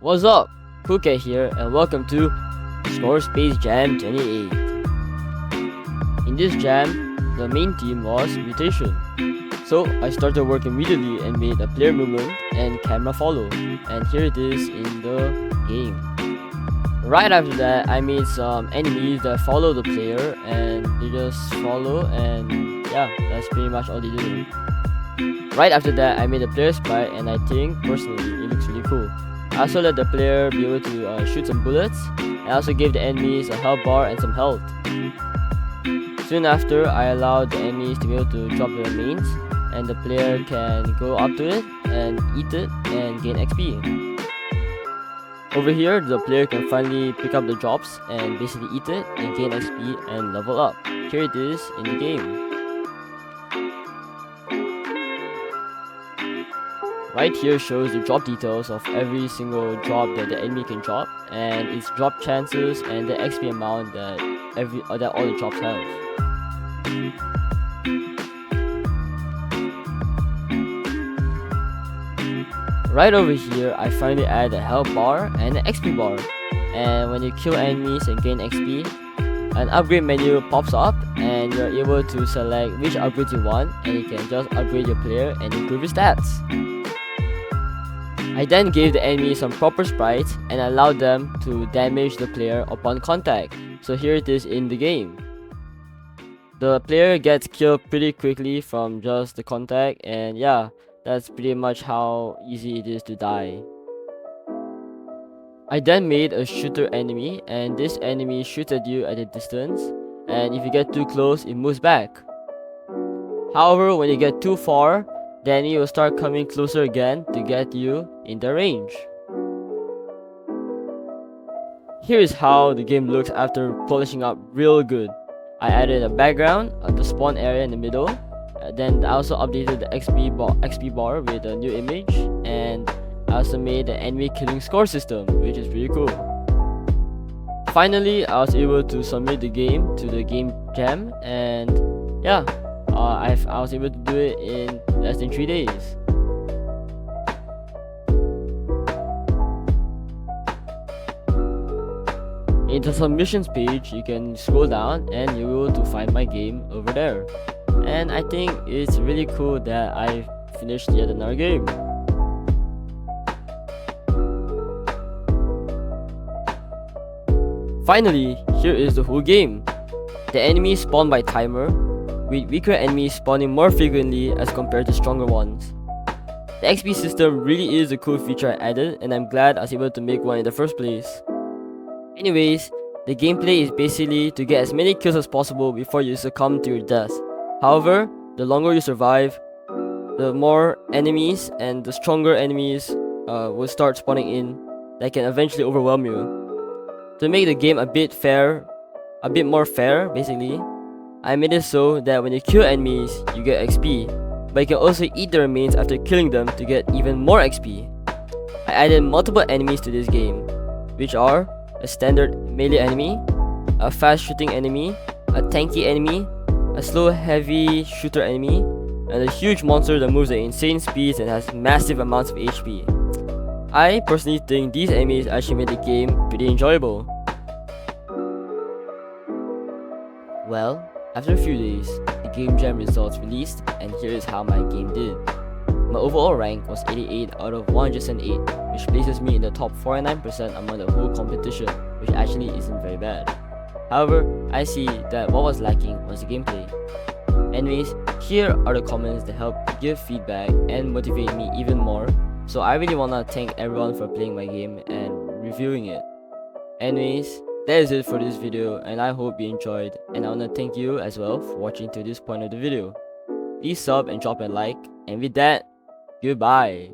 What's up? Kuke here and welcome to ScoreSpace Jam 28. In this jam, the main theme was mutation. So I started work immediately and made a player movement and camera follow, and here it is in the game. Right after that, I made some enemies that follow the player and they just follow, and yeah, that's pretty much all they do. Right after that, I made a player sprite, and I think personally it looks really cool. I also let the player be able to shoot some bullets. I also gave the enemies a health bar and some health. Soon after, I allowed the enemies to be able to drop their remains, and the player can go up to it and eat it and gain XP. Over here, the player can finally pick up the drops and basically eat it and gain XP and level up. Here it is in the game. Right here shows the drop details of every single drop that the enemy can drop, and its drop chances and the XP amount that all the drops have. Right over here, I finally add a health bar and an XP bar, and when you kill enemies and gain XP, an upgrade menu pops up and you're able to select which upgrades you want, and you can just upgrade your player and improve your stats. I then gave the enemy some proper sprites and allowed them to damage the player upon contact. So here it is in the game. The player gets killed pretty quickly from just the contact, and yeah, that's pretty much how easy it is to die. I then made a shooter enemy, and this enemy shoots at you at a distance, and if you get too close, it moves back. However, when you get too far, the enemy will start coming closer again to get you in the range. Here is how the game looks after polishing up real good. I added a background at the spawn area in the middle, then I also updated the XP bar with a new image, and I also made an enemy killing score system, which is pretty cool. Finally, I was able to submit the game to the game jam, and yeah, I was able to do it in less than 3 days. In the submissions page, you can scroll down and you're able to find my game over there. And I think it's really cool that I finished yet another game. Finally, here is the whole game. The enemies spawn by timer, with weaker enemies spawning more frequently as compared to stronger ones. The XP system really is a cool feature I added, and I'm glad I was able to make one in the first place. Anyways, the gameplay is basically to get as many kills as possible before you succumb to your death. However, the longer you survive, the more enemies and the stronger enemies will start spawning in that can eventually overwhelm you. To make the game a bit more fair basically, I made it so that when you kill enemies, you get XP, but you can also eat the remains after killing them to get even more XP. I added multiple enemies to this game, which are a standard melee enemy, a fast shooting enemy, a tanky enemy, a slow heavy shooter enemy, and a huge monster that moves at insane speeds and has massive amounts of HP. I personally think these enemies actually made the game pretty enjoyable. Well, after a few days, the game jam results released, and here is how my game did. My overall rank was 88 out of 108, which places me in the top 49% among the whole competition, which actually isn't very bad. However, I see that what was lacking was the gameplay. Anyways, here are the comments that help give feedback and motivate me even more, so I really wanna thank everyone for playing my game and reviewing it. Anyways, that is it for this video, and I hope you enjoyed, and I wanna thank you as well for watching to this point of the video. Please sub and drop a like, and with that, goodbye.